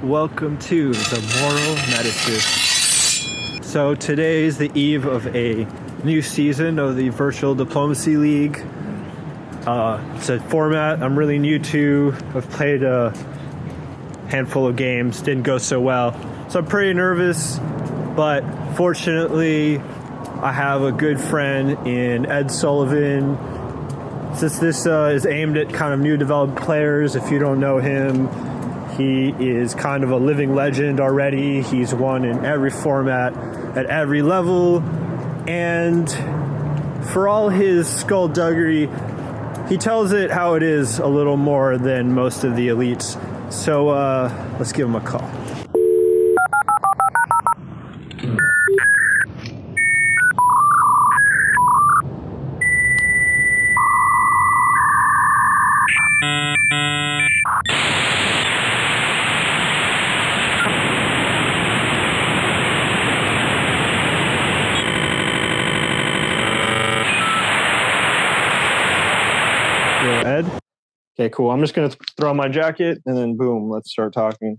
Welcome to the Moral Metacyst. So today is the eve of a new season of the Virtual Diplomacy League. It's a format I'm really new to. I've played a handful of games, didn't go so well. So I'm pretty nervous, but fortunately I have a good friend in Ed Sullivan. Since this is aimed at kind of new developed players, if you don't know him, he is kind of a living legend already. He's won in every format at every level. And for all his skullduggery, he tells it how it is a little more than most of the elites. So let's give him a call. Ed? Okay, cool. I'm just going to throw on my jacket and then boom, let's start talking.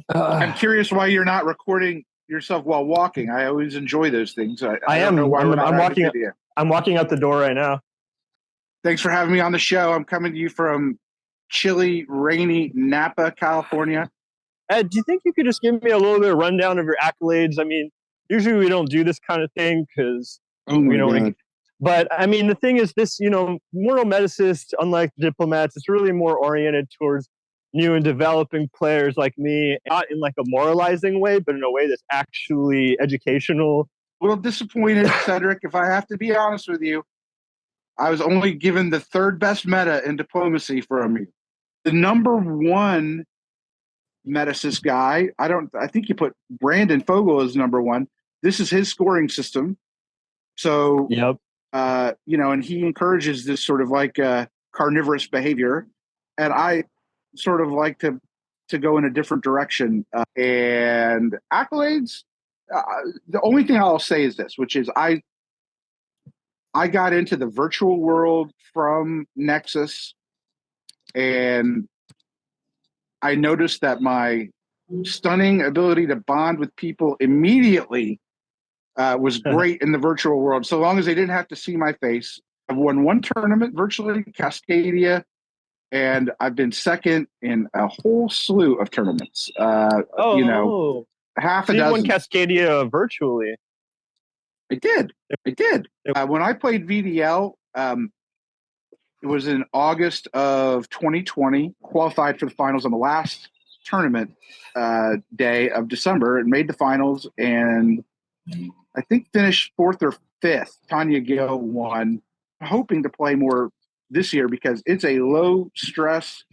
I'm curious why you're not recording yourself while walking. I always enjoy those things. I am. don't know why I'm walking out the door right now. Thanks for having me on the show. I'm coming to you from chilly, rainy Napa, California. Ed, do you think you could just give me a little bit of rundown of your accolades? I mean, usually we don't do this kind of thing because we don't. But I mean, the thing is, this, Moral Metacyst, unlike diplomats, it's really more oriented towards new and developing players like me, not in like a moralizing way, but in a way that's actually educational. A little disappointed, Cedric, if I have to be honest with you. I was only given the third best meta in diplomacy from you. The number one Metacyst guy, I think you put Brandon Fogel as number one. This is his scoring system. So, yep. And he encourages this sort of like carnivorous behavior. And I sort of like to go in a different direction. And accolades, the only thing I'll say is this, which is I got into the virtual world from Nexus, and I noticed that my stunning ability to bond with people immediately was great in the virtual world, so long as they didn't have to see my face. I've won one tournament virtually, Cascadia, and I've been second in a whole slew of tournaments. Half a dozen. You won Cascadia virtually. I did. When I played VDL, it was in August of 2020, qualified for the finals on the last tournament day of December and made the finals, and I think finished fourth or fifth. Tanya Gill won. Hoping to play more this year because it's a low stress,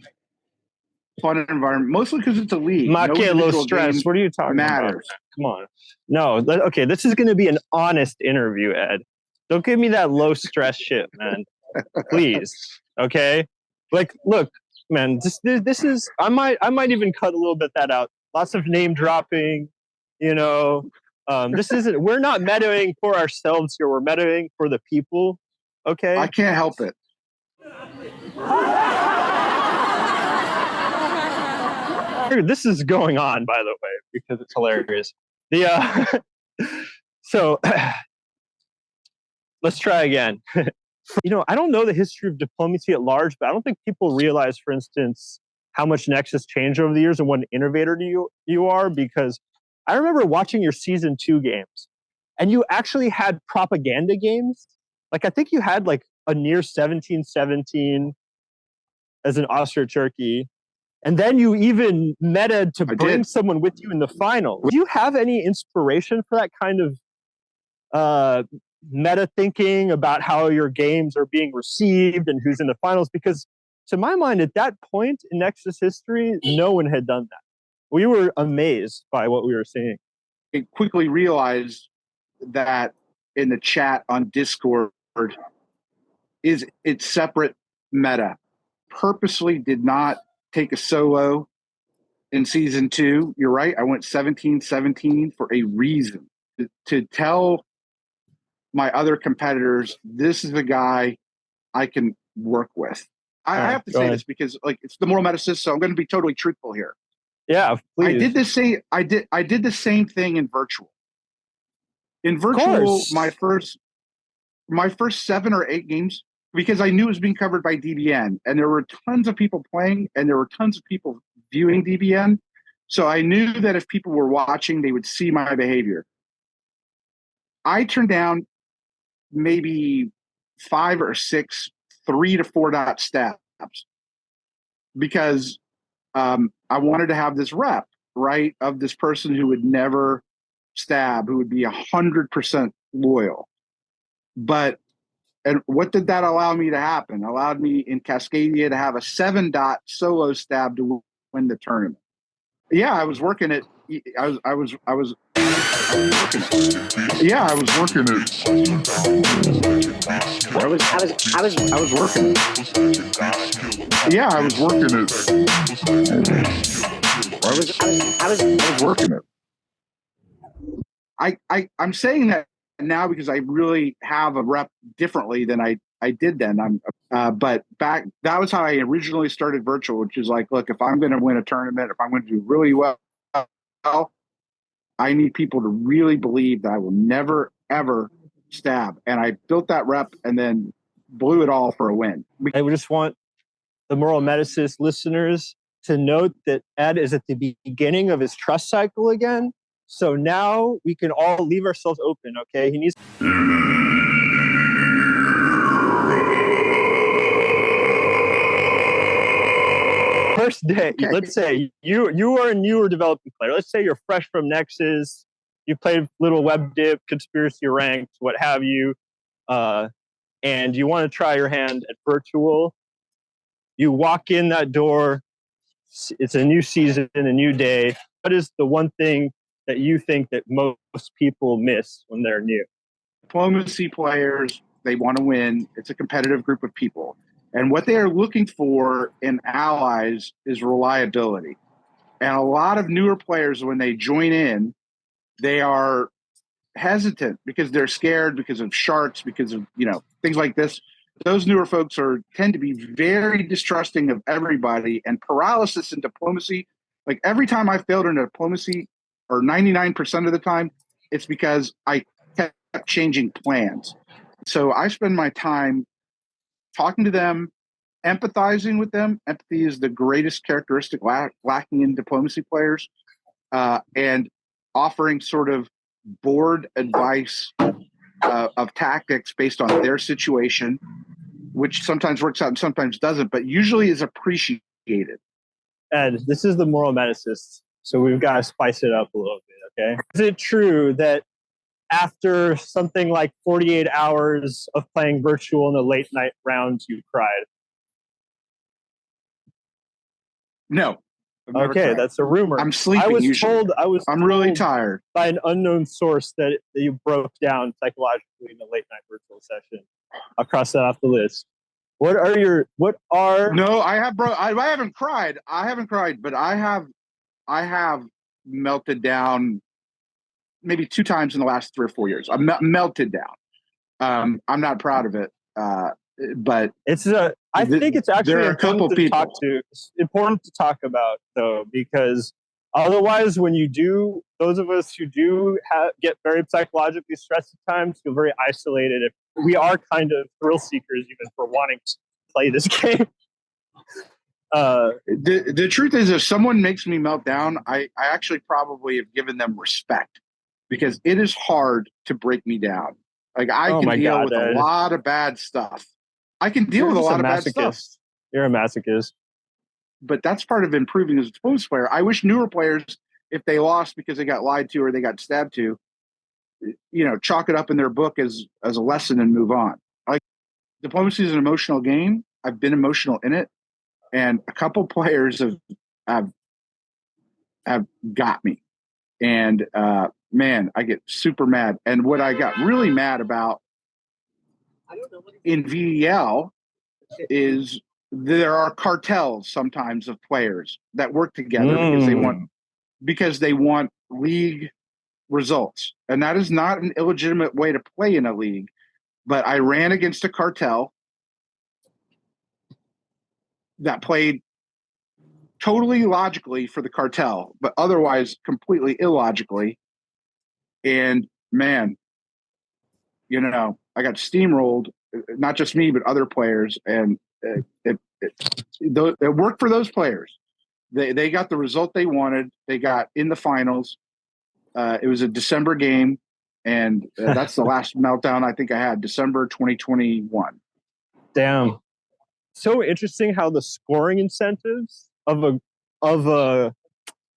fun environment, mostly because it's a league. Low stress. What are you talking about? Come on. No, okay, this is going to be an honest interview, Ed. Don't give me that low stress shit, man. Please. Okay? Like, look, man, this is, I might even cut a little bit that out. Lots of name dropping, this isn't, we're not metaing for ourselves here. We're metaing for the people. Okay? I can't help it. This is going on, by the way, because it's hilarious. So let's try again. I don't know the history of diplomacy at large, but I don't think people realize, for instance, how much Nexus changed over the years and what an innovator you are, because I remember watching your season 2 games and you actually had propaganda games. Like, I think you had like a near 17-17 as an ostrich turkey. And then you even metaed to bring someone with you in the final. Do you have any inspiration for that kind of meta thinking about how your games are being received and who's in the finals? Because to my mind, at that point in Nexus history, no one had done that. We were amazed by what we were seeing. I quickly realized that in the chat on Discord is its separate meta. Purposely did not take a solo in season 2. You're right. I went 17-17 for a reason. To tell my other competitors, this is the guy I can work with. I have to say this because like it's the moral Metacyst, so I'm going to be totally truthful here. Yeah, please. I did the same thing in virtual. In virtual, my first 7 or 8 games, because I knew it was being covered by DBN, and there were tons of people playing, and there were tons of people viewing DBN. So I knew that if people were watching, they would see my behavior. I turned down maybe 5 or 6 3 to 4 dot stabs because I wanted to have this rep, right, of this person who would never stab, who would be 100% loyal. And what did that allow me to happen? It allowed me in Cascadia to have a 7 dot solo stab to win the tournament. Yeah, I was working it. I was working it. Yeah, I was working it. I was working it. Yeah, I was working it. I was working it. I'm saying that now because I really have a rep differently than I did then. But back, that was how I originally started virtual, which is like, look, if I'm going to win a tournament, if I'm going to do really well, I need people to really believe that I will never, ever stab. And I built that rep and then blew it all for a win. I just want the Moral Metacyst listeners to note that Ed is at the beginning of his trust cycle again. So now we can all leave ourselves open, okay? He needs... First day, okay. Let's say you are a newer developing player. Let's say you're fresh from Nexus. You played little web dip, conspiracy ranked, what have you. And you want to try your hand at virtual. You walk in that door. It's a new season, a new day. What is the one thing that you think that most people miss when they're new? Diplomacy players, they want to win. It's a competitive group of people. And what they are looking for in allies is reliability. And a lot of newer players, when they join in, they are hesitant because they're scared because of sharks, because of, things like this. Those newer folks tend to be very distrusting of everybody, and paralysis in diplomacy. Like every time I failed in diplomacy, or 99% of the time, it's because I kept changing plans. So I spend my time talking to them, empathizing with them. Empathy is the greatest characteristic lacking in diplomacy players, and offering sort of board advice of tactics based on their situation, which sometimes works out and sometimes doesn't, but usually is appreciated. Ed, this is the Moral Metacyst, so we've got to spice it up a little bit, okay? Is it true that after something like 48 hours of playing virtual in the late night rounds, you cried? No. Okay, cried. That's a rumor. I'm sleeping usually. I'm really tired. By an unknown source that you broke down psychologically in the late night virtual session. I'll cross that off the list. No, I haven't cried. But I have melted down maybe 2 times in the last 3 or 4 years. I'm melted down. I'm not proud of it. But I think it's actually important to talk about, though, because otherwise, when those of us who do get very psychologically stressed at times, feel very isolated. If we are kind of thrill seekers, even for wanting to play this game. The truth is, if someone makes me melt down, I actually probably have given them respect, because it is hard to break me down. Like I can deal with a lot of bad stuff. I can deal with a lot of bad stuff. You're a masochist. But that's part of improving as a diplomacy player. I wish newer players, if they lost because they got lied to or they got stabbed to, chalk it up in their book as a lesson and move on. Like, diplomacy is an emotional game. I've been emotional in it, and a couple players have got me. And man, I get super mad. And what I got really mad about in VDL is there are cartels sometimes of players that work together because they want league results. And that is not an illegitimate way to play in a league. But I ran against a cartel that played totally logically for the cartel, but otherwise completely illogically. And man, I got steamrolled, not just me, but other players. And it worked for those players. They got the result they wanted. They got in the finals. It was a December game. And that's the last meltdown I think I had, December 2021. Damn. So interesting how the scoring incentives of a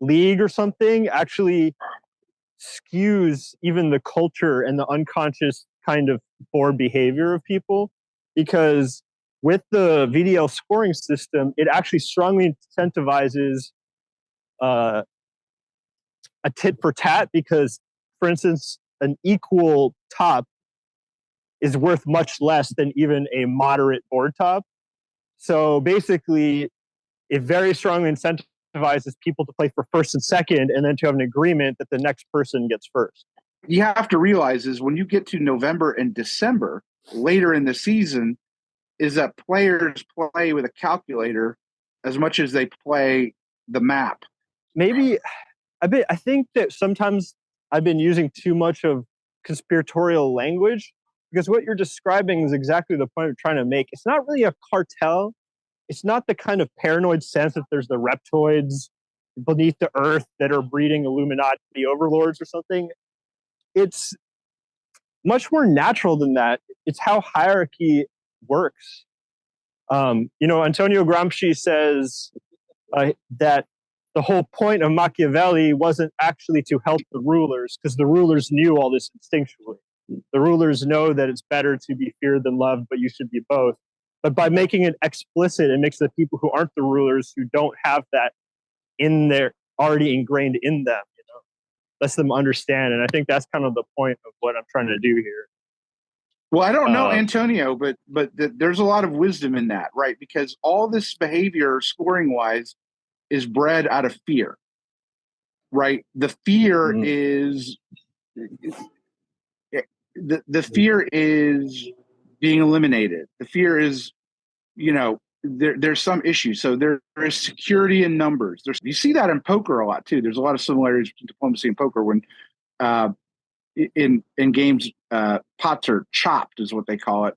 league or something actually skews even the culture and the unconscious kind of board behavior of people, because with the VDL scoring system, it actually strongly incentivizes a tit for tat, because, for instance, an equal top is worth much less than even a moderate board top. So basically, it very strongly incentivizes people to play for first and second, and then to have an agreement that the next person gets first. You have to realize is when you get to November and December, later in the season, is that players play with a calculator as much as they play the map. Maybe, I think that sometimes I've been using too much of conspiratorial language, because what you're describing is exactly the point I'm trying to make. It's not really a cartel. It's not the kind of paranoid sense that there's the reptoids beneath the earth that are breeding Illuminati overlords or something. It's much more natural than that. It's how hierarchy works. Antonio Gramsci says that the whole point of Machiavelli wasn't actually to help the rulers, because the rulers knew all this instinctually. The rulers know that it's better to be feared than loved, but you should be both. But by making it explicit, it makes the people who aren't the rulers, who don't have that in there, already ingrained in them, lets them understand. And I think that's kind of the point of what I'm trying to do here. Well, I don't know, Antonio, but there's a lot of wisdom in that, right? Because all this behavior, scoring-wise, is bred out of fear, right? The fear is the fear is being eliminated. The fear is, there's some issue. So there is security in numbers. You see that in poker a lot too. There's a lot of similarities between diplomacy and poker. When in games, pots are chopped, is what they call it.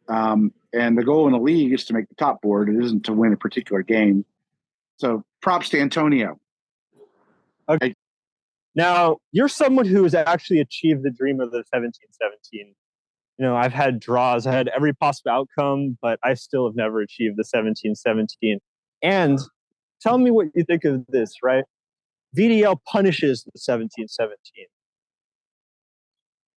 And the goal in a league is to make the top board. It isn't to win a particular game. So props to Antonio. Okay. Now, you're someone who has actually achieved the dream of the 1717. I've had draws. I had every possible outcome, but I still have never achieved the 1717. And tell me what you think of this, right? VDL punishes the 1717.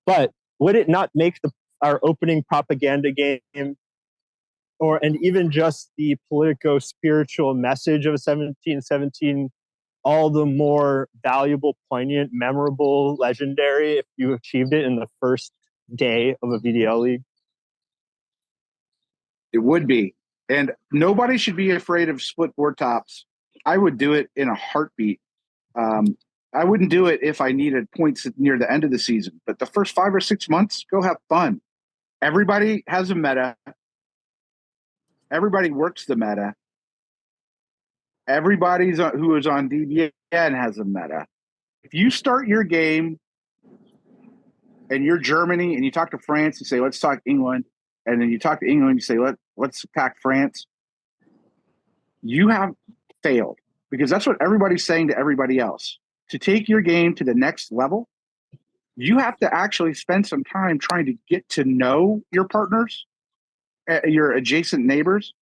But would it not make our opening propaganda game, and even just the politico-spiritual message of 1717, all the more valuable, poignant, memorable, legendary if you achieved it in the first day of a VDL league? It would be. And nobody should be afraid of split board tops. I would do it in a heartbeat. I wouldn't do it if I needed points near the end of the season. But the first 5 or 6 months, go have fun. Everybody has a meta. Everybody works the meta. Everybody who is on DBN has a meta. If you start your game and you're Germany and you talk to France, you say, let's talk England. And then you talk to England, you say, let's attack France. You have failed, because that's what everybody's saying to everybody else. To take your game to the next level, you have to actually spend some time trying to get to know your partners, your adjacent neighbors.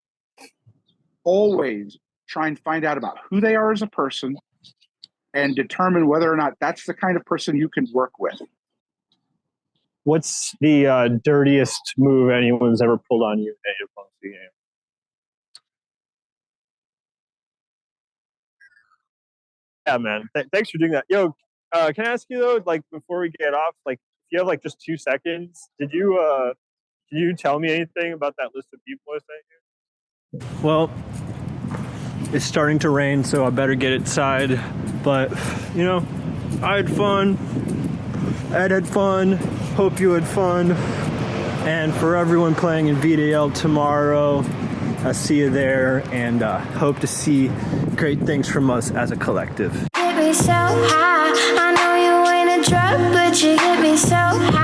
Always try and find out about who they are as a person and determine whether or not that's the kind of person you can work with. What's the dirtiest move anyone's ever pulled on you at your diplomacy game? Yeah, man. Thanks for doing that. Yo, can I ask you though, before we get off, if you have just 2 seconds, did you tell me anything about that list of people I sent you? Well, it's starting to rain, so I better get inside. But I had fun. Ed had fun. Hope you had fun. And for everyone playing in VDL tomorrow, I'll see you there, and hope to see great things from us as a collective. Get me so high. I know you ain't a drug, but you